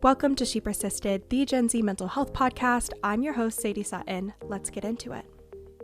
Welcome to She Persisted, the Gen Z mental health podcast. I'm your host, Sadie Sutton. Let's get into it.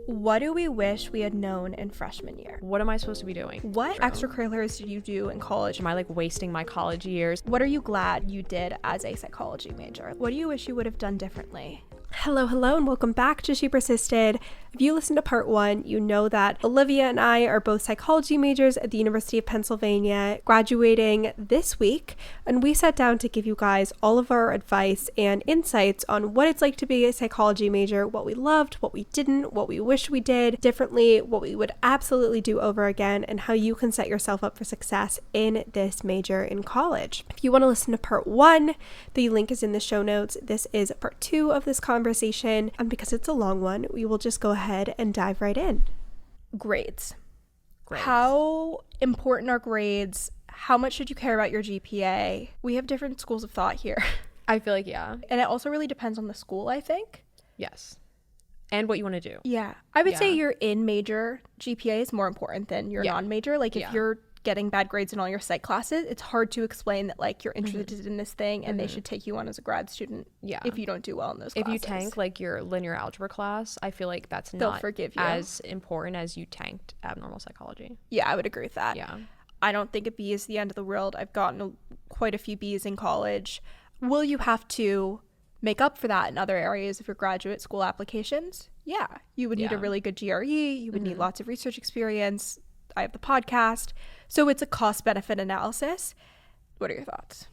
What do we wish we had known in freshman year? What am I supposed to be doing? What extracurriculars did you do in college? Am I wasting my college years? What are you glad you did as a psychology major? What do you wish you would have done differently? Hello, and welcome back to She Persisted. If you listened to part 1, you know that Olivia and I are both psychology majors at the University of Pennsylvania, graduating this week, and we sat down to give you guys all of our advice and insights on what it's like to be a psychology major, what we loved, what we didn't, what we wish we did differently, what we would absolutely do over again, and how you can set yourself up for success in this major in college. If you want to listen to part 1, the link is in the show notes. This is part 2 of this conversation, and because it's a long one, we will just go ahead and dive right in. Grades. How important are grades? How much should you care about your GPA? We have different schools of thought here. I feel like, yeah. And it also really depends on the school, I think. Yes. And what you want to do. Yeah. I would say your in-major GPA is more important than your non-major. If you're getting bad grades in all your psych classes, it's hard to explain that you're interested in this thing and they should take you on as a grad student if you don't do well in those classes. If you tank your linear algebra class, I feel like that's They'll not forgive you. as important as you tanked abnormal psychology. Yeah, I would agree with that. Yeah. I don't think a B is the end of the world. I've gotten quite a few Bs in college. Will you have to make up for that in other areas of your graduate school applications? Yeah. You would need a really good GRE. You would need lots of research experience. I have the podcast. So it's a cost-benefit analysis. What are your thoughts?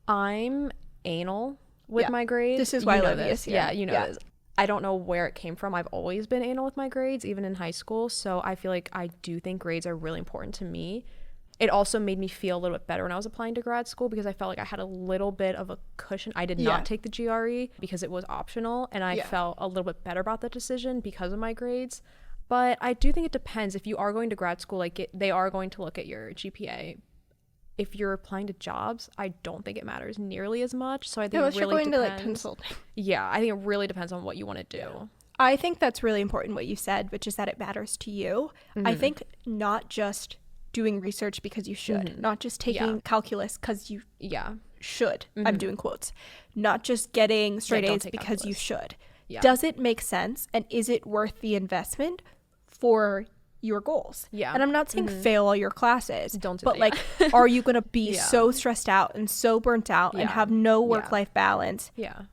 I'm anal with my grades. This is why Olivia is here. Yeah, you know this. I don't know where it came from. I've always been anal with my grades, even in high school. So I feel like I do think grades are really important to me. It also made me feel a little bit better when I was applying to grad school because I felt like I had a little bit of a cushion. I did not take the GRE because it was optional, and I felt a little bit better about the decision because of my grades. But I do think it depends. If you are going to grad school, they are going to look at your GPA. If you're applying to jobs, I don't think it matters nearly as much. So I think it really depends. To consulting. Yeah, I think it really depends on what you want to do. Yeah. I think that's really important what you said, which is that it matters to you. I think not just doing research because you should, not just taking calculus because you should. I'm doing quotes. Not just getting straight A's because calculus. You should. Yeah. Does it make sense, and is it worth the investment for your goals? Yeah. And I'm not saying fail all your classes. Don't do but that, are you going to be so stressed out and so burnt out and have no work-life balance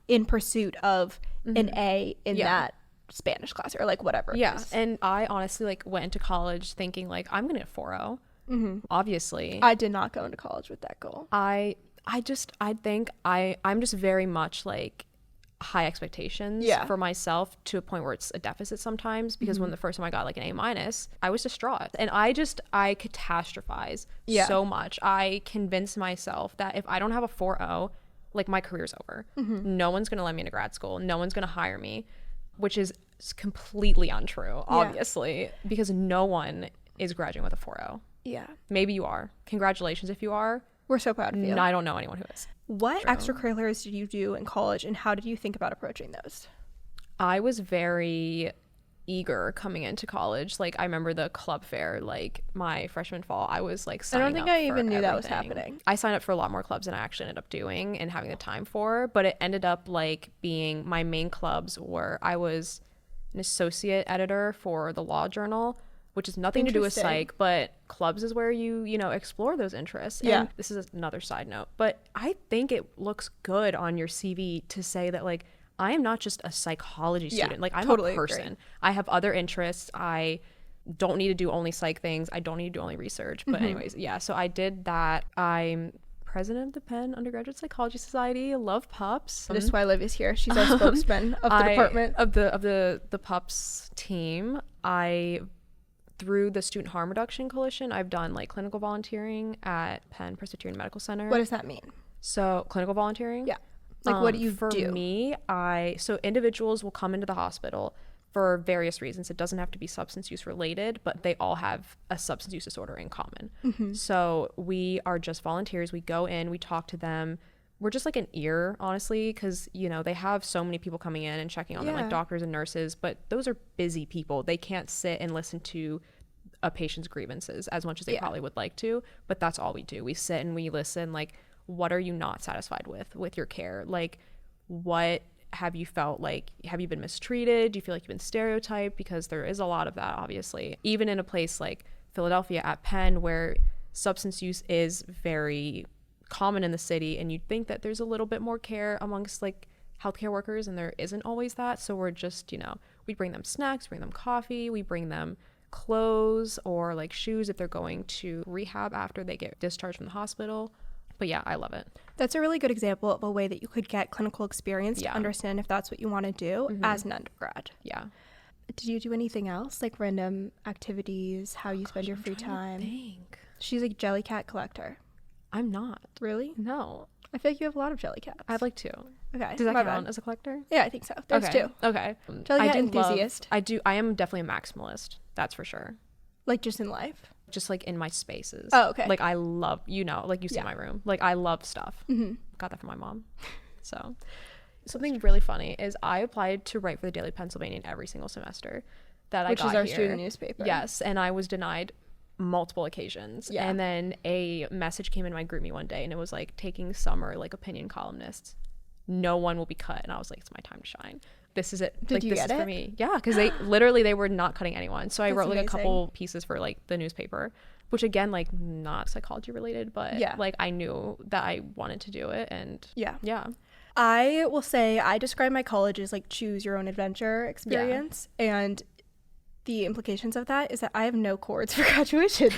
in pursuit of an A in that Spanish class or whatever? Yeah. And I honestly went into college thinking I'm going to get 4.0. Obviously. I did not go into college with that goal. I think I'm just very much high expectations for myself to a point where it's a deficit sometimes because when the first time I got an A-, I was distraught, and I catastrophize so much. I convinced myself that if I don't have a 4.0, my career's over. No one's gonna let me into grad school, no one's gonna hire me, which is completely untrue, obviously, because no one is graduating with a 4.0. Maybe you are. Congratulations if you are. We're so proud of you. I don't know anyone who is. What extracurriculars did you do in college, and how did you think about approaching those? I was very eager coming into college. I remember the club fair, my freshman fall, I was signing up. I don't think I even knew that was happening. I signed up for a lot more clubs than I actually ended up doing and having the time for, but it ended up being my main clubs were I was an associate editor for the Law Journal, which is nothing to do with psych, but clubs is where you explore those interests. And this is another side note, but I think it looks good on your CV to say that I am not just a psychology student. I'm totally a person. Agree. I have other interests. I don't need to do only psych things. I don't need to do only research. But anyways, so I did that. I'm president of the Penn Undergraduate Psychology Society. I love pups. This is why Olivia's here. She's our spokesman of the department. Of the pups team. Through the Student Harm Reduction Coalition, I've done clinical volunteering at Penn Presbyterian Medical Center. What does that mean? So clinical volunteering? Yeah. What do you do? For me, so individuals will come into the hospital for various reasons. It doesn't have to be substance use related, but they all have a substance use disorder in common. So we are just volunteers. We go in, we talk to them. We're just an ear, honestly, because, they have so many people coming in and checking on them, doctors and nurses, but those are busy people. They can't sit and listen to a patient's grievances as much as they probably would like to, but that's all we do. We sit and we listen, what are you not satisfied with your care? Like, what have you felt like, have you been mistreated? Do you feel like you've been stereotyped? Because there is a lot of that, obviously. Even in a place like Philadelphia at Penn, where substance use is very common in the city, and you'd think that there's a little bit more care amongst like healthcare workers, and there isn't always that. So we're just, you know, we bring them snacks, bring them coffee, we bring them clothes or like shoes if they're going to rehab after they get discharged from the hospital. But yeah, I love it. That's a really good example of a way that you could get clinical experience to understand if that's what you want to do as an undergrad. Yeah. Did you do anything else, like random activities, how you spend your free time? She's a Jellycat collector. I'm not. Really? No. I feel like you have a lot of Jellycats. I have like 2. Okay. Does that count as a collector? Yeah, I think so. There's 2. Okay. Jellycat enthusiast. I am definitely a maximalist. That's for sure. Like just in life? Just like in my spaces. Oh, okay. Like I love, you know, like you see my room. Like I love stuff. Got that from my mom. So something really funny is I applied to write for the Daily Pennsylvanian every single semester that I got here. Which is our student newspaper. Yes. And I was denied multiple occasions. Yeah. And then a message came in my group me one day, and it was like, taking summer like opinion columnists. No one will be cut. And I was like, it's my time to shine. This is it. Did like, you this get is it? for me. Yeah, because they were not cutting anyone. So I wrote like a couple pieces for like the newspaper, which again, like not psychology related, but like I knew that I wanted to do it. And yeah. I will say I describe my college as like choose your own adventure experience. And the implications of that is that I have no cords for graduation.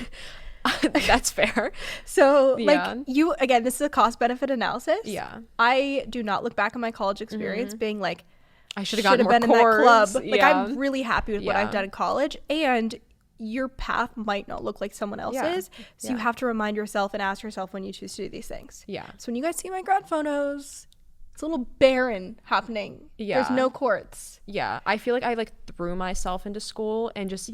That's fair. So like you, again, this is a cost benefit analysis. Yeah. I do not look back on my college experience being like, I should have been in that club. Like I'm really happy with what I've done in college, and your path might not look like someone else's. So you have to remind yourself and ask yourself when you choose to do these things. Yeah. So when you guys see my grad photos, it's a little barren happening. Yeah. There's no courts. Yeah. I feel like I like threw myself into school and just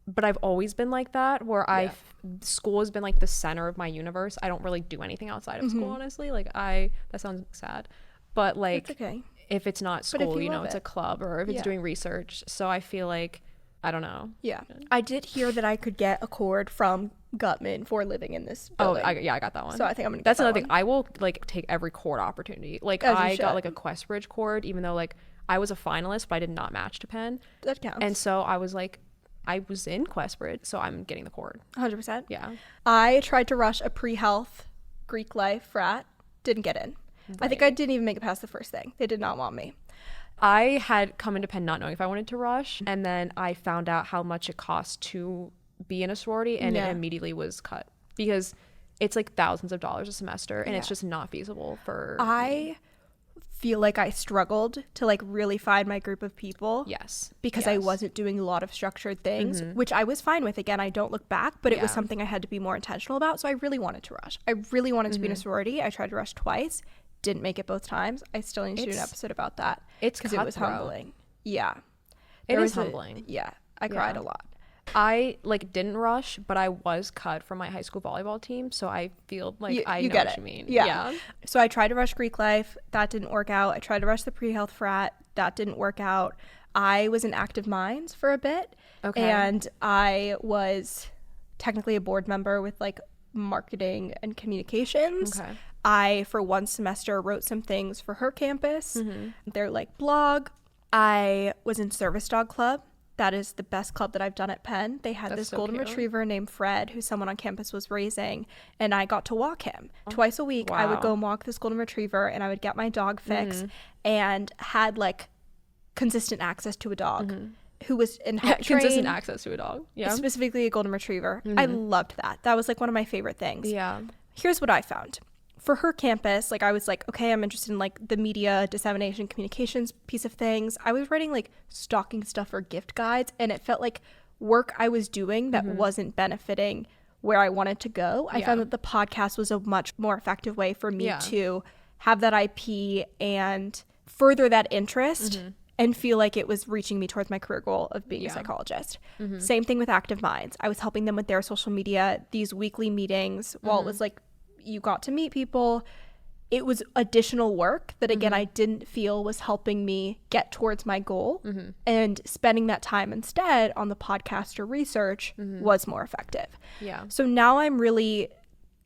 but I've always been like that, where school has been like the center of my universe. I don't really do anything outside of school, honestly. Like that sounds sad, but like it's okay. If it's not school, you know, it's a club, or if it's doing research. So I feel like, I don't know. Yeah. I did hear that I could get a cord from Gutman for living in this building. I got that one. So I think I'm gonna get That's that another one. thing. I will like take every cord opportunity. Like I got like a Questbridge cord, even though like I was a finalist, but I did not match to Penn. That counts. And so I was like, I was in Questbridge, so I'm getting the cord. 100%. Yeah. I tried to rush a pre-health Greek life frat. Didn't get in. Right. I think I didn't even make it past the first thing. They did not want me. I had come into Penn not knowing if I wanted to rush, and then I found out how much it cost to be in a sorority, and it immediately was cut because it's like thousands of dollars a semester, and it's just not feasible for me. Feel like I struggled to like really find my group of people. Yes. Because I wasn't doing a lot of structured things, which I was fine with. Again, I don't look back, but it was something I had to be more intentional about. So I really wanted to rush. I really wanted to be in a sorority. I tried to rush twice. Didn't make it both times. I still need to do an episode about that. It's because it was humbling. Yeah. It was humbling. I cried a lot. I like didn't rush, but I was cut from my high school volleyball team, so I feel like I know what you mean. Yeah. So I tried to rush Greek life. That didn't work out. I tried to rush the pre-health frat. That didn't work out. I was in Active Minds for a bit. Okay. And I was technically a board member with like marketing and communications. Okay. I, for one semester, wrote some things for her campus. Their like blog. I was in Service Dog Club. That is the best club that I've done at Penn. They had this golden retriever named Fred, who someone on campus was raising, and I got to walk him. Twice a week, I would go and walk this golden retriever, and I would get my dog fix, and had like consistent access to a dog who was in help trained. Consistent access to a dog. Yeah. Specifically a golden retriever. I loved that. That was like one of my favorite things. Yeah. Here's what I found. For her campus, like I was like, okay, I'm interested in like the media dissemination communications piece of things. I was writing like stocking stuff or gift guides, and it felt like work I was doing that wasn't benefiting where I wanted to go. I found that the podcast was a much more effective way for me to have that IP and further that interest and feel like it was reaching me towards my career goal of being a psychologist. Same thing with Active Minds. I was helping them with their social media, these weekly meetings. While it was like you got to meet people, it was additional work that again I didn't feel was helping me get towards my goal, and spending that time instead on the podcast or research was more effective. So now I'm really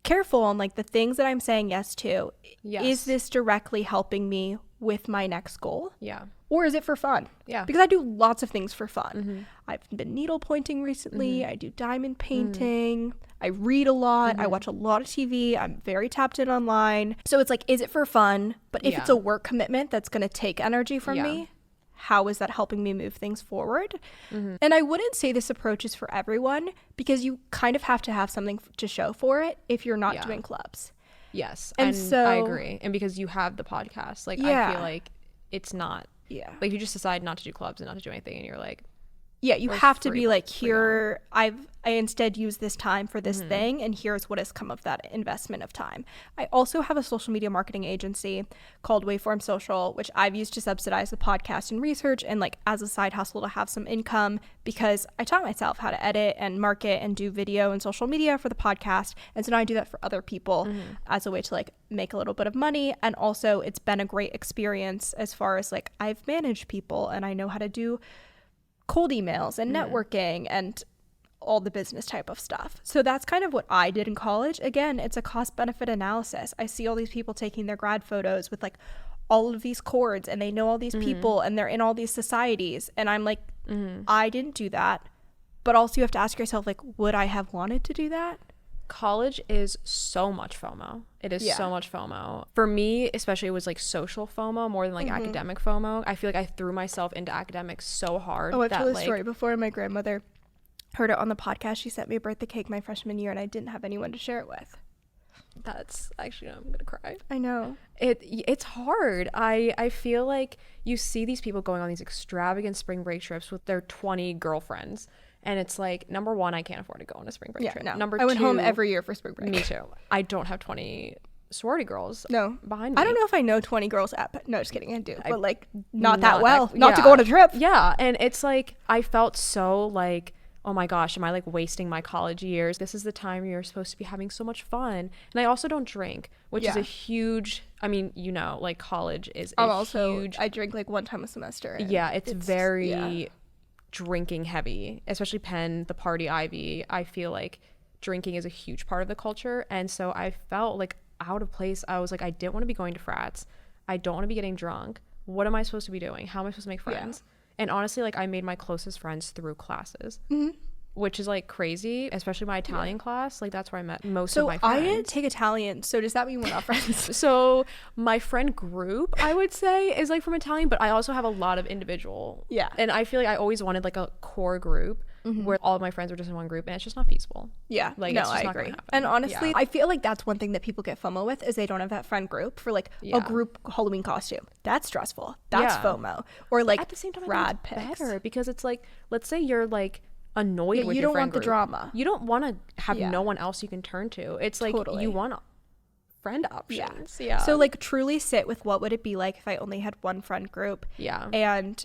careful on like the things that I'm saying yes to. Yes. Is this directly helping me with my next goal? Yeah. Or is it for fun? Yeah. Because I do lots of things for fun. Mm-hmm. I've been needle pointing recently. I do diamond painting. I read a lot. I watch a lot of TV. I'm very tapped in online. So it's like, is it for fun? But if it's a work commitment that's going to take energy from me, how is that helping me move things forward? And I wouldn't say this approach is for everyone, because you kind of have to have something to show for it if you're not doing clubs. Yes. And so I agree. And because you have the podcast, like I feel like it's not like you just decide not to do clubs and not to do anything, and you're like, you have to be like, here, I instead use this time for this thing, and here's what has come of that investment of time. I also have a social media marketing agency called Waveform Social, which I've used to subsidize the podcast and research, and like as a side hustle to have some income, because I taught myself how to edit and market and do video and social media for the podcast. And so now I do that for other people as a way to like make a little bit of money. And also it's been a great experience as far as like I've managed people, and I know how to do cold emails and networking and all the business type of stuff. So that's kind of what I did in college. Again, it's a cost benefit analysis. I see all these people taking their grad photos with like all of these cords, and they know all these people, and they're in all these societies, and I'm like, I didn't do that. But also you have to ask yourself, like, would I have wanted to do that? College is so much FOMO. It is so much FOMO. For me, especially, it was like social FOMO more than like academic FOMO. I feel like I threw myself into academics so hard. I've told this story before. My grandmother heard it on the podcast. She sent me a birthday cake my freshman year, and I didn't have anyone to share it with. That's actually, I'm gonna cry. I know. It's hard. I feel like you see these people going on these extravagant spring break trips with their 20 girlfriends. And it's like, number one, I can't afford to go on a spring break trip. No. Number I went two, home every year for spring break. Me too. I don't have 20 sorority girls behind me. I don't know if I know 20 girls at, no, just kidding, I do. But like, not that well. Not to go on a trip. Yeah. And it's like, I felt so like, oh my gosh, am I like wasting my college years? This is the time you're supposed to be having so much fun. And I also don't drink, which is a huge, I mean, you know, like college is huge. I drink like one time a semester. Yeah, it's very drinking heavy, especially Penn, the party Ivy. I feel like drinking is a huge part of the culture, and so I felt like out of place. I was like, I didn't want to be going to frats. I don't want to be getting drunk. What am I supposed to be doing? How am I supposed to make friends? And honestly, like I made my closest friends through classes, which is like crazy, especially my Italian class. Like that's where I met most of my friends. So I didn't take Italian, so does that mean we're not friends? So my friend group, I would say, is like from Italian, but I also have a lot of individual. Yeah. And I feel like I always wanted like a core group where all of my friends were just in one group, and it's just not feasible. Yeah. Like no, it's just not agree. And honestly, I feel like that's one thing that people get FOMO with, is they don't have that friend group for like a group Halloween costume. That's stressful. That's FOMO. Or like at the same time, rad pics. Better, because it's like, let's say you're like annoyed with you your don't friend want the group. drama. You don't want to have no one else you can turn to. It's like you want friend options. Yeah. So like truly sit with, what would it be like if I only had one friend group? Yeah. And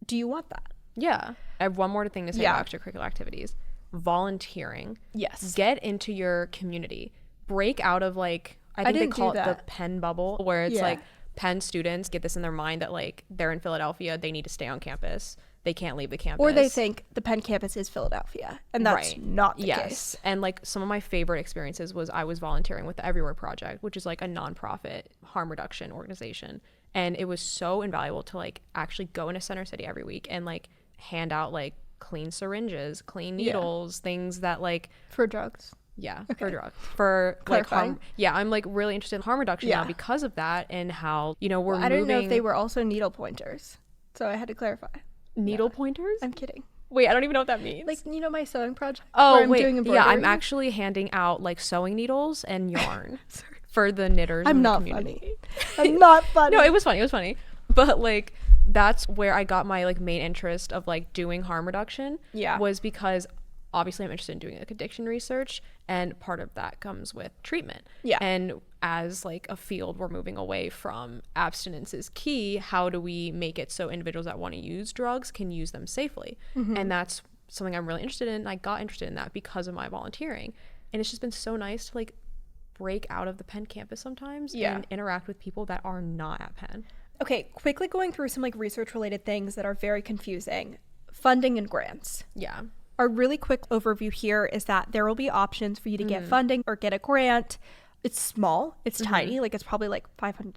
do you want that? Yeah. I have one more thing to say about extracurricular activities. Volunteering. Yes. Get into your community. Break out of like, I think they call it the Penn bubble, where it's like Penn students get this in their mind that like they're in Philadelphia, they need to stay on campus. They can't leave the campus. Or they think the Penn campus is Philadelphia, and that's not the case. And like some of my favorite experiences was I was volunteering with the Everywhere Project, which is like a nonprofit harm reduction organization. And it was so invaluable to like actually go into Center City every week and like hand out like clean syringes, clean needles, things that like for drugs. Yeah, for drugs. For like harm. Yeah, I'm like really interested in harm reduction now because of that, and how, you know, we're moving. I didn't know if they were also needle pointers, so I had to clarify. Needle pointers? I'm kidding. Wait, I don't even know what that means. Like, you know, my sewing project? Oh, wait. Yeah, I'm actually handing out like sewing needles and yarn for the knitters in the community. I'm not funny. No, it was funny. It was funny. But like, that's where I got my like main interest of like doing harm reduction. Yeah. Was because obviously I'm interested in doing like addiction research, and part of that comes with treatment. Yeah. And as like a field, we're moving away from abstinence is key. How do we make it so individuals that want to use drugs can use them safely? And that's something I'm really interested in. I got interested in that because of my volunteering, and it's just been so nice to like break out of the Penn campus sometimes and interact with people that are not at Penn. Okay, quickly going through some like research related things that are very confusing. Funding and grants. Yeah. Our really quick overview here is that there will be options for you to get funding or get a grant. It's small, it's tiny, like it's probably like $500,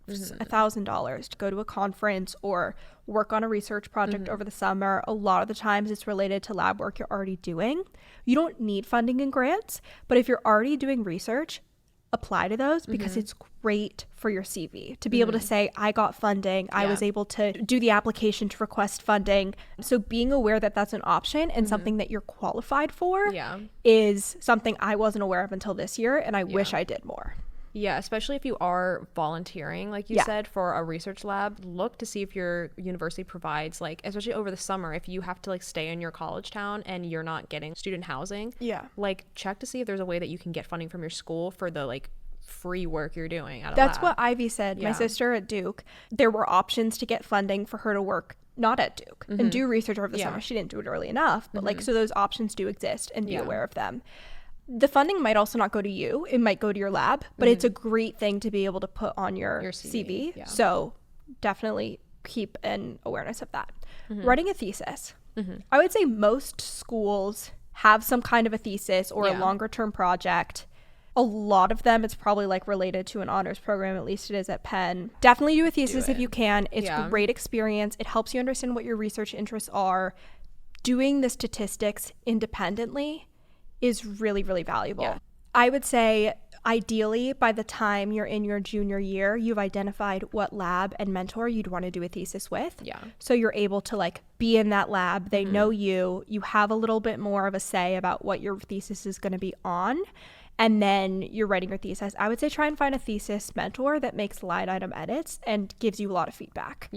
$1,000 to go to a conference or work on a research project over the summer. A lot of the times it's related to lab work you're already doing. You don't need funding and grants, but if you're already doing research, apply to those because it's great for your CV to be able to say, I got funding, I was able to do the application to request funding. So being aware that that's an option and something that you're qualified for is something I wasn't aware of until this year, and I wish I did more. Yeah, especially if you are volunteering, like you said, for a research lab, look to see if your university provides, like, especially over the summer, if you have to like stay in your college town and you're not getting student housing, like check to see if there's a way that you can get funding from your school for the like free work you're doing at a That's lab. what Ivy said. My sister at Duke, there were options to get funding for her to work not at Duke and do research over the summer. She didn't do it early enough, but like, so those options do exist, and be aware of them. The funding might also not go to you. It might go to your lab, but it's a great thing to be able to put on your CV. So definitely keep an awareness of that. Writing a thesis. I would say most schools have some kind of a thesis or a longer term project. A lot of them, it's probably like related to an honors program, at least it is at Penn. Definitely do a thesis if you can. It's great experience. It helps you understand what your research interests are. Doing the statistics independently is really, really valuable. I would say ideally by the time you're in your junior year, you've identified what lab and mentor you'd want to do a thesis with. So you're able to like be in that lab. They know you have a little bit more of a say about what your thesis is going to be on. And then you're writing your thesis. I would say try and find a thesis mentor that makes line item edits and gives you a lot of feedback.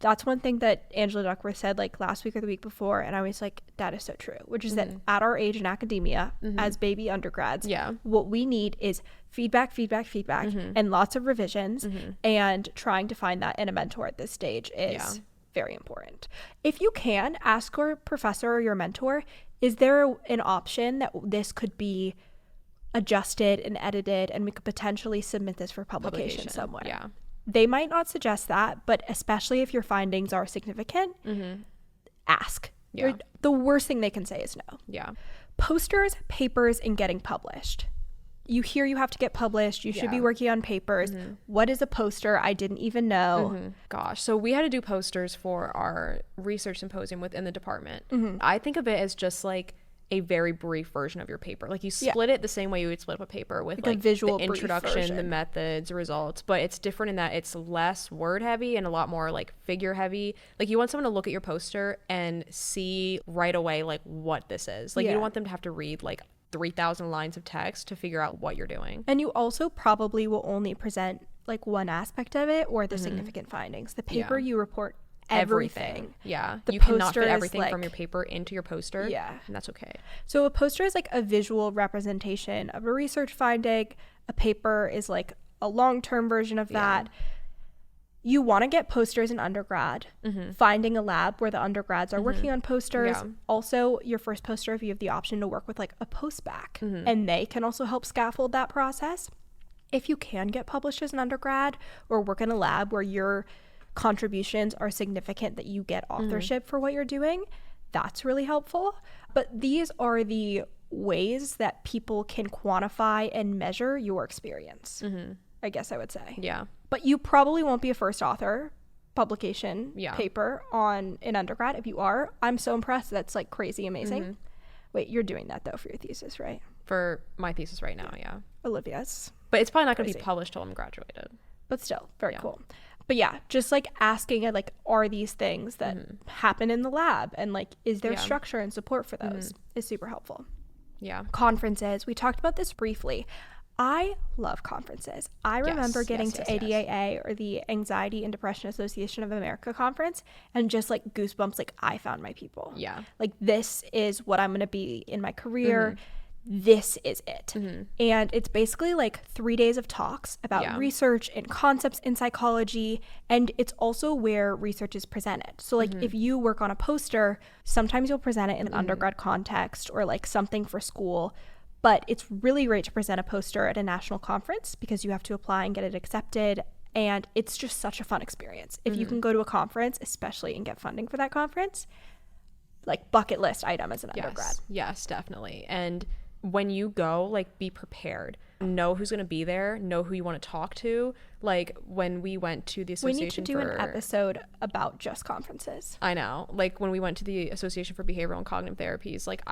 That's one thing that Angela Duckworth said like last week or the week before, and I was like, that is so true, which is that at our age in academia, as baby undergrads, what we need is feedback, and lots of revisions, and trying to find that in a mentor at this stage is very important. If you can, ask your professor or your mentor, is there an option that this could be adjusted and edited and we could potentially submit this for publication somewhere? They might not suggest that, but especially if your findings are significant, ask. The worst thing they can say is no. Posters, papers, and getting published. You hear you have to get published. You should be working on papers. What is a poster? I didn't even know. Gosh, so we had to do posters for our research symposium within the department. I think of it as just like a very brief version of your paper. Like you split it the same way you would split up a paper with like a visual, the introduction, the methods, results, but it's different in that it's less word heavy and a lot more like figure heavy. Like you want someone to look at your poster and see right away like what this is. Like you don't want them to have to read like 3,000 lines of text to figure out what you're doing. And you also probably will only present like one aspect of it or the significant findings. The paper you report everything. The you cannot fit everything like, from your paper into your poster, and that's okay. So a poster is like a visual representation of a research finding. A paper is like a long-term version of that. You want to get posters in undergrad. Finding a lab where the undergrads are working on posters. Also, your first poster, if you have the option to work with like a postback, and they can also help scaffold that process. If you can get published as an undergrad or work in a lab where your contributions are significant, that you get authorship for what you're doing, that's really helpful. But these are the ways that people can quantify and measure your experience, I guess I would say. But you probably won't be a first author publication paper on an undergrad. If you are, I'm so impressed. That's like crazy amazing. Wait, you're doing that though for your thesis, right? For my thesis right now, Olivia's. But it's probably not going to be published till I'm graduated. But still, very cool. But yeah, just like asking like, are these things that happen in the lab, and like, is there structure and support for those is super helpful. Conferences. We talked about this briefly. I love conferences. I remember getting to ADAA or the Anxiety and Depression Association of America conference and just like goosebumps, like I found my people. Like this is what I'm going to be in my career. This is it. And it's basically like 3 days of talks about research and concepts in psychology, and it's also where research is presented. So like if you work on a poster, sometimes you'll present it in an undergrad context or like something for school, but it's really great to present a poster at a national conference because you have to apply and get it accepted, and it's just such a fun experience. If you can go to a conference especially and get funding for that conference, like bucket list item as an undergrad. Yes, definitely. And when you go, like, be prepared. Know who's going to be there. Know who you want to talk to. Like, when we went to the association, we need to do an episode about just conferences. I know. Like, when we went to the Association for Behavioral and Cognitive Therapies, like,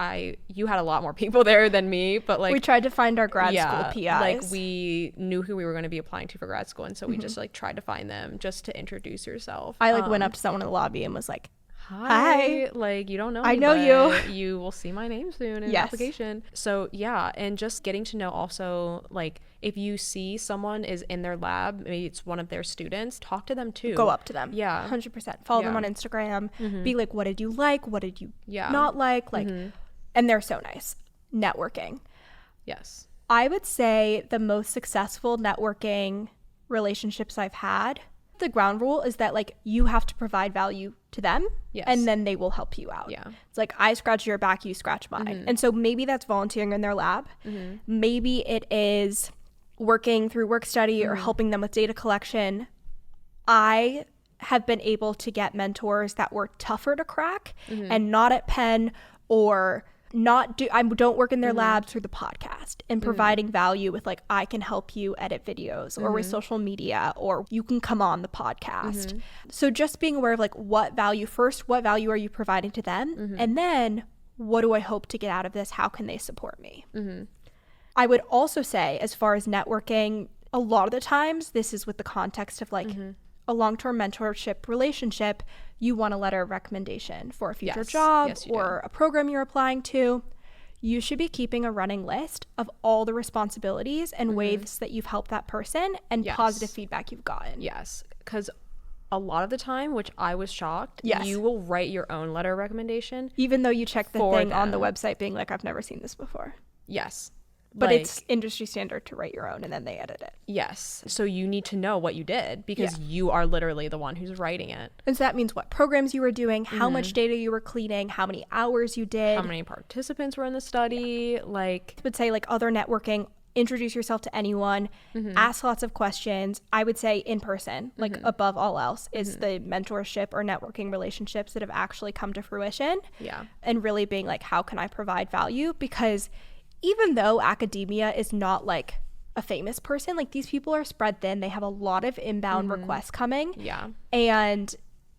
you had a lot more people there than me, but like, we tried to find our grad school PIs. Like, we knew who we were going to be applying to for grad school, and so we just like tried to find them just to introduce yourself. I like went up to someone in the lobby and was like, hi, like, you don't know me, I know you. You will see my name soon in yes. the application. So yeah, and just getting to know also, like, if you see someone is in their lab, maybe it's one of their students, talk to them too. Go up to them. Yeah. 100%. Follow them on Instagram. Be like, what did you like? What did you not like? Like, and they're so nice. Networking. Yes. I would say the most successful networking relationships I've had, the ground rule is that, like, you have to provide value to them, and then they will help you out. It's like, I scratch your back, you scratch mine. And so maybe that's volunteering in their lab. Maybe it is working through work study or helping them with data collection. I have been able to get mentors that were tougher to crack and not at Penn, or I don't work in their lab, through the podcast and providing value with, like, I can help you edit videos or with social media, or you can come on the podcast. So just being aware of, like, what value are you providing to them? And then what do I hope to get out of this? How can they support me? I would also say, as far as networking, a lot of the times this is with the context of, like, a long-term mentorship relationship. You want a letter of recommendation for a future job or a program you're applying to. You should be keeping a running list of all the responsibilities and ways that you've helped that person and positive feedback you've gotten. Yes, because a lot of the time, which I was shocked, you will write your own letter of recommendation. Even though you check the thing on the website being like, I've never seen this before. Yes. But like, it's industry standard to write your own, and then they edit it. Yes. So you need to know what you did, because you are literally the one who's writing it. And so that means what programs you were doing, how much data you were cleaning, how many hours you did. How many participants were in the study. Like, I would say, like, other networking, introduce yourself to anyone, ask lots of questions. I would say in person, like, above all else, is the mentorship or networking relationships that have actually come to fruition. And really being like, how can I provide value? Because even though academia is not, like, a famous person, like, these people are spread thin. They have a lot of inbound requests coming. And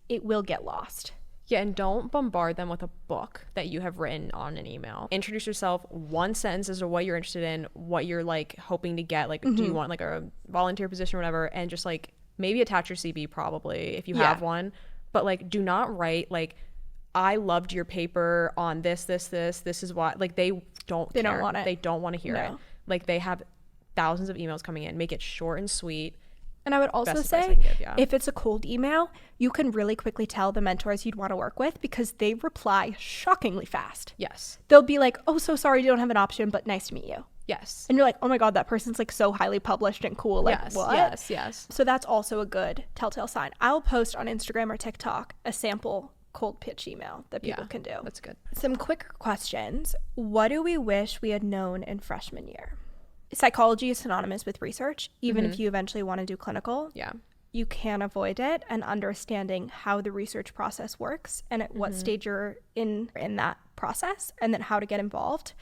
it will get lost. And don't bombard them with a book that you have written on an email. Introduce yourself, one sentence as to what you're interested in, what you're, like, hoping to get. Like, do you want, like, a volunteer position or whatever? And just, like, maybe attach your CV, probably, if you have one. But, like, do not write, like, I loved your paper on this is why. Like, they don't want it. They don't want to hear it. Like, they have thousands of emails coming in. Make it short and sweet. And I would also say, if it's a cold email, you can really quickly tell the mentors you'd want to work with, because they reply shockingly fast. They'll be like, oh, so sorry you don't have an option, but nice to meet you. And you're like, oh my God, that person's, like, so highly published and cool. Like, what? So that's also a good telltale sign. I'll post on Instagram or TikTok a sample cold pitch email that people can do. That's good. Some quicker questions. What do we wish we had known in freshman year? Psychology is synonymous with research, even if you eventually want to do clinical. You can't avoid it, and understanding how the research process works and at what stage you're in that process, and then how to get involved.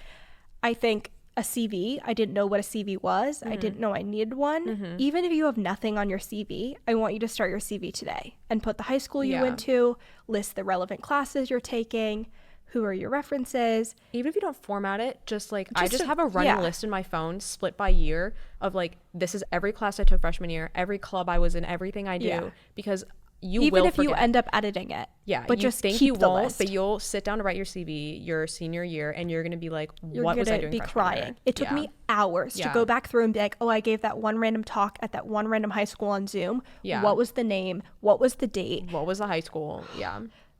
I think a CV, I didn't know what a CV was. I didn't know I needed one. Even if you have nothing on your CV, I want you to start your CV today and put the high school you went to, list the relevant classes you're taking, who are your references. Even if you don't format it, just like, I just have a running list in my phone split by year of, like, this is every class I took freshman year, every club I was in, everything I do, because you even will if forget. you end up editing it. But just think keep you the won't, list. but you'll sit down to write your CV your senior year, and you're going to be like, what was I doing freshman year? You're going to be crying. It took me hours to go back through and be like, oh, I gave that one random talk at that one random high school on Zoom. What was the name? What was the date? What was the high school?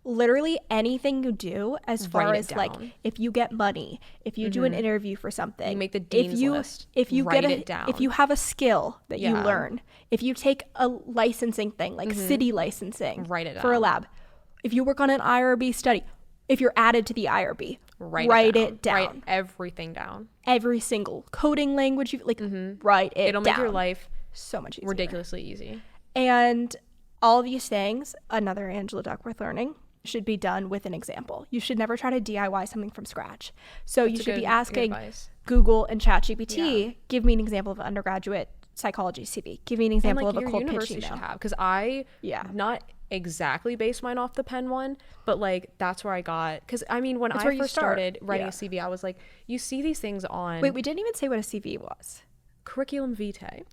Literally anything you do, as far as, like, if you get money, if you do an interview for something, you make the dean's list, if you write get it down. If you have a skill that you learn, if you take a licensing thing, like city licensing, write it for a lab, if you work on an IRB study, if you're added to the IRB, write it down. Write everything down. Every single coding language, you like, write it down. It'll make your life so much easier. Ridiculously easy. And all of these things, another Angela Duckworth learning, should be done with an example. You should never try to DIY something from scratch. So That's you a should be good asking advice. Google and ChatGPT, give me an example of an undergraduate psychology CV. Give me an example of a your cold pitch university email. should have, because I not exactly based mine off the Penn one, but like that's where I got, because I mean when I first started writing a CV, I was like, you see these things on Wait, we didn't even say what a CV was. curriculum vitae.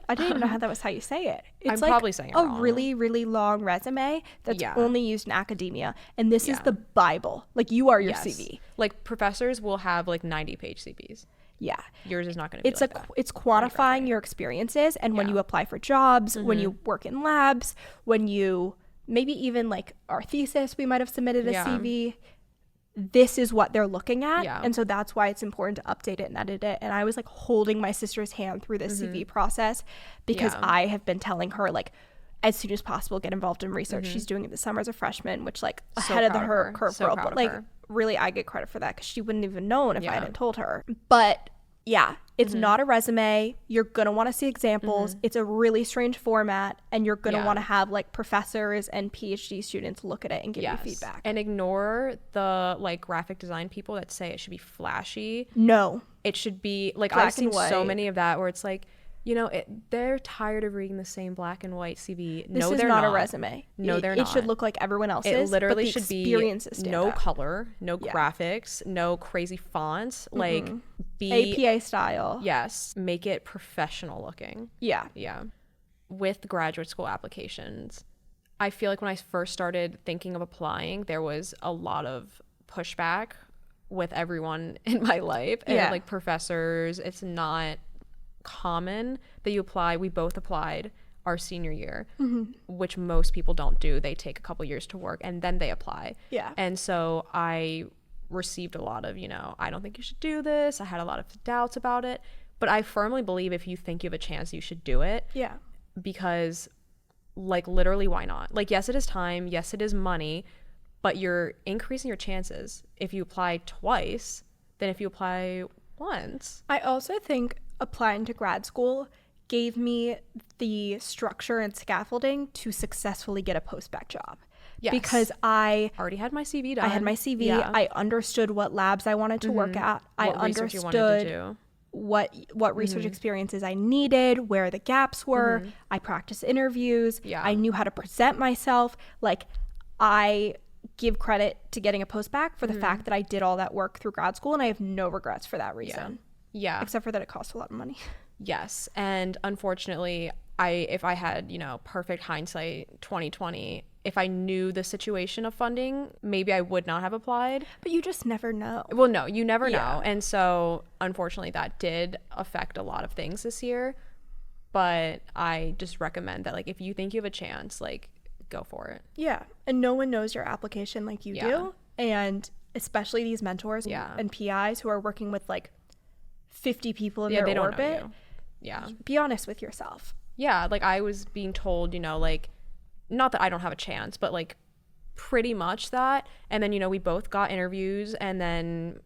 I didn't even know how that was how you say it. It's I'm like probably saying it a wrong. really, really long resume that's only used in academia, and this is the Bible. Like, you are your CV. Like professors will have like 90-page CVs. Yeah. Yours is not going to be like that. It's quantifying your experiences, and when you apply for jobs, when you work in labs, when you maybe even like our thesis, we might have submitted a CV. This is what they're looking at. And so that's why it's important to update it and edit it. And I was like holding my sister's hand through this CV process, because I have been telling her, like, as soon as possible, get involved in research. She's doing it this summer as a freshman, which like ahead of the curve girl. But like really I get credit for that, because she wouldn't even known if I hadn't told her. But yeah, it's not a resume. You're going to want to see examples. It's a really strange format, and you're going to want to have like professors and PhD students look at it and give you feedback. And ignore the like graphic design people that say it should be flashy. No. It should be like, Black I've seen and white. so many of that where it's like, you know, they're tired of reading the same black and white CV. This is not a resume. No, they're not. It should look like everyone else's. It literally but the should be no out. color, no graphics, no crazy fonts. Like, be APA style. Yes, make it professional looking. Yeah. With graduate school applications, I feel like when I first started thinking of applying, there was a lot of pushback with everyone in my life, and like professors. It's not common that you apply. We both applied our senior year, which most people don't do. They take a couple years to work and then they apply. And so I received a lot of, you know, I don't think you should do this. I had a lot of doubts about it, but I firmly believe if you think you have a chance, you should do it. Because like literally, why not? Like, yes, it is time, yes, it is money, but you're increasing your chances if you apply twice than if you apply once. I also think applying to grad school gave me the structure and scaffolding to successfully get a post-bac job. Because I already had my CV done. I had my CV. I understood what labs I wanted to work at. I understood what research experiences I needed, where the gaps were. I practiced interviews. I knew how to present myself. Like, I give credit to getting a post-bac for the fact that I did all that work through grad school, and I have no regrets for that reason. Except for that it costs a lot of money. Yes. And unfortunately, if I had, you know, perfect hindsight 2020, if I knew the situation of funding, maybe I would not have applied. But you just never know. Well, no, you never know. And so unfortunately that did affect a lot of things this year. But I just recommend that, like, if you think you have a chance, like, go for it. Yeah. And no one knows your application like you do. And especially these mentors and PIs who are working with like 50 people in their they don't orbit. know you. Be honest with yourself. Like, I was being told, you know, like, not that I don't have a chance, but like pretty much that. And then, you know, we both got interviews and then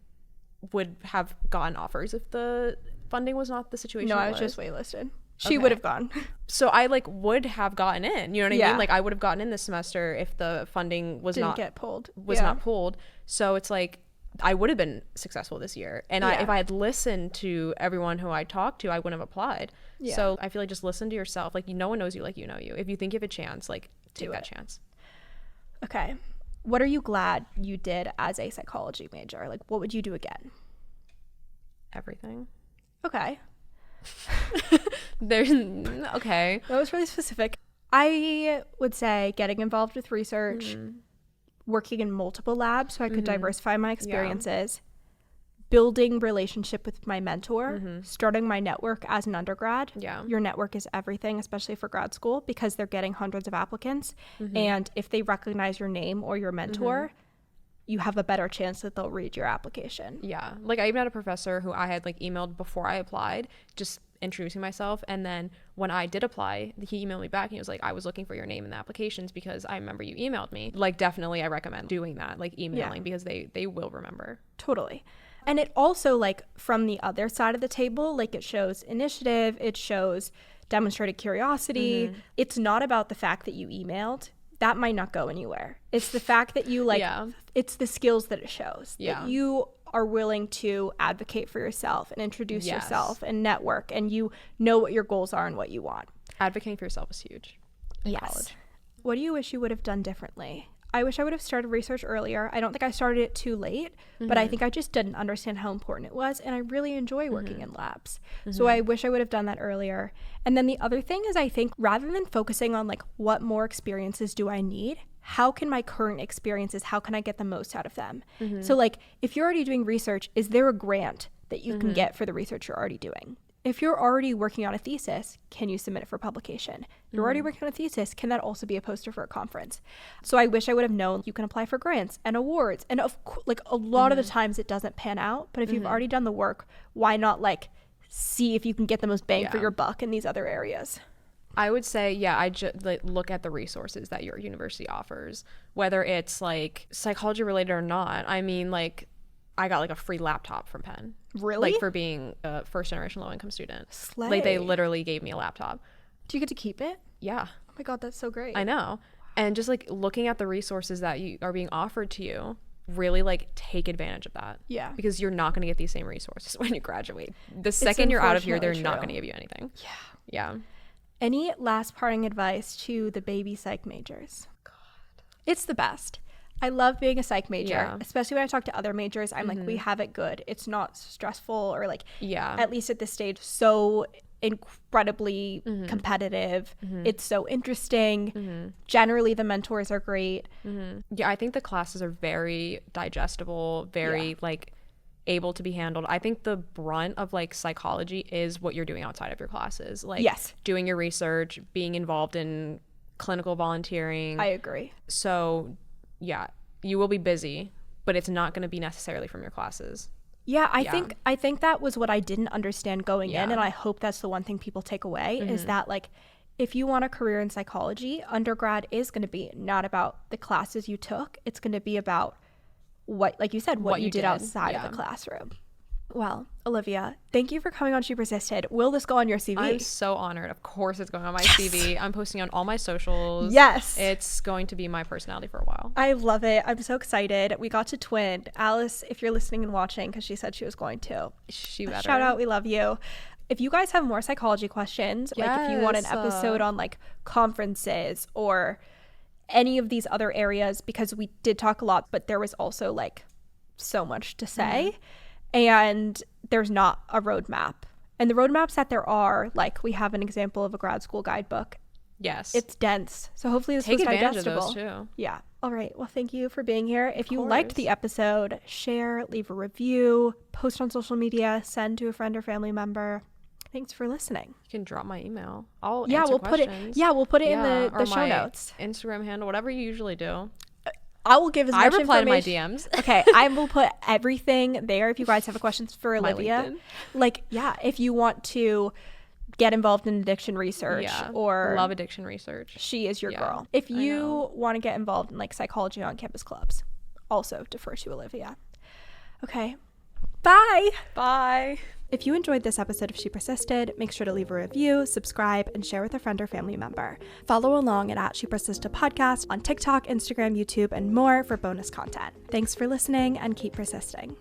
would have gotten offers if the funding was not the situation. No, I was just waitlisted. She would have gone. So I like would have gotten in, you know what I mean? Like, I would have gotten in this semester if the funding was not pulled. So it's like, I would have been successful this year. And if I had listened to everyone who I talked to, I wouldn't have applied. So I feel like just listen to yourself. Like, no one knows you like you know you. If you think you have a chance, like, take that chance. Okay. What are you glad you did as a psychology major? Like, what would you do again? Everything. Okay. Okay. That was really specific. I would say getting involved with research, working in multiple labs so I could diversify my experiences, building relationship with my mentor, starting my network as an undergrad. Your network is everything, especially for grad school, because they're getting hundreds of applicants. And if they recognize your name or your mentor, you have a better chance that they'll read your application. Like, I even had a professor who I had like emailed before I applied, just introducing myself, and then when I did apply, he emailed me back and he was like, I was looking for your name in the applications because I remember you emailed me. Like, definitely I recommend doing that, like emailing, because they will remember. Totally. And it also, like, from the other side of the table, like, it shows initiative, it shows demonstrated curiosity. It's not about the fact that you emailed. that might not go anywhere. It's the fact that you like, it's the skills that it shows. That you are willing to advocate for yourself and introduce yourself and network, and you know what your goals are and what you want. Advocating for yourself is huge in college. What do you wish you would have done differently? I wish I would have started research earlier. I don't think I started it too late, but I think I just didn't understand how important it was, and I really enjoy working in labs. So I wish I would have done that earlier. And then the other thing is, I think rather than focusing on like what more experiences do I need, how can my current experiences, how can I get the most out of them? So like if you're already doing research, is there a grant that you can get for the research you're already doing? If you're already working on a thesis, can you submit it for publication? You're already working on a thesis, can that also be a poster for a conference? So I wish I would have known you can apply for grants and awards. And like a lot of the times it doesn't pan out, but if you've already done the work, why not like see if you can get the most bang for your buck in these other areas? I would say, I just like, look at the resources that your university offers, whether it's like psychology related or not. I mean, like I got like a free laptop from Penn. Really? Like for being a first generation low income student. Slay. Like they literally gave me a laptop. Do you get to keep it? Yeah. Oh my God, that's so great. I know. And just like looking at the resources that you are being offered to you, really like take advantage of that. Yeah. Because you're not going to get these same resources when you graduate. The second you're out of here, they're not going to give you anything. Yeah. Any last parting advice to the baby psych majors? God. It's the best. I love being a psych major, especially when I talk to other majors. I'm like, we have it good. It's not stressful or like, at least at this stage, so incredibly competitive. It's so interesting. Generally, the mentors are great. Yeah, I think the classes are very digestible, very like able to be handled. I think the brunt of like psychology is what you're doing outside of your classes. Like doing your research, being involved in clinical volunteering. I agree. So yeah, you will be busy, but it's not going to be necessarily from your classes. I think that was what I didn't understand going in, and I hope that's the one thing people take away is that like if you want a career in psychology, undergrad is going to be not about the classes you took. It's going to be about what, like you said, what you did outside of the classroom. Well, Olivia, thank you for coming on She Persisted. Will this go on your CV? I'm so honored. Of course it's going on my CV. I'm posting on all my socials. Yes. It's going to be my personality for a while. I love it. I'm so excited. We got to twin. Alice, if you're listening and watching, because she said she was going to. She better. Shout out. We love you. If you guys have more psychology questions, like if you want an episode on like conferences or any of these other areas, because we did talk a lot, but there was also like so much to say. And there's not a roadmap. And the roadmaps that there are, like we have an example of a grad school guidebook. Yes. It's dense. So hopefully this was digestible. Of those too. Yeah. All right. Well, thank you for being here. If you liked the episode, share, leave a review, post on social media, send to a friend or family member. Thanks for listening. You can drop my email. I'll answer questions. We'll put it in the show notes. Instagram handle, whatever you usually do. I will give as much information. I reply to my DMs. Okay, I will put everything there if you guys have questions for Olivia. Like, if you want to get involved in addiction research or love addiction research, she is your girl. If you want to get involved in like psychology on campus clubs, also defer to Olivia. Okay. Bye. Bye. If you enjoyed this episode of She Persisted, make sure to leave a review, subscribe, and share with a friend or family member. Follow along at She Persisted Podcast on TikTok, Instagram, YouTube, and more for bonus content. Thanks for listening and keep persisting.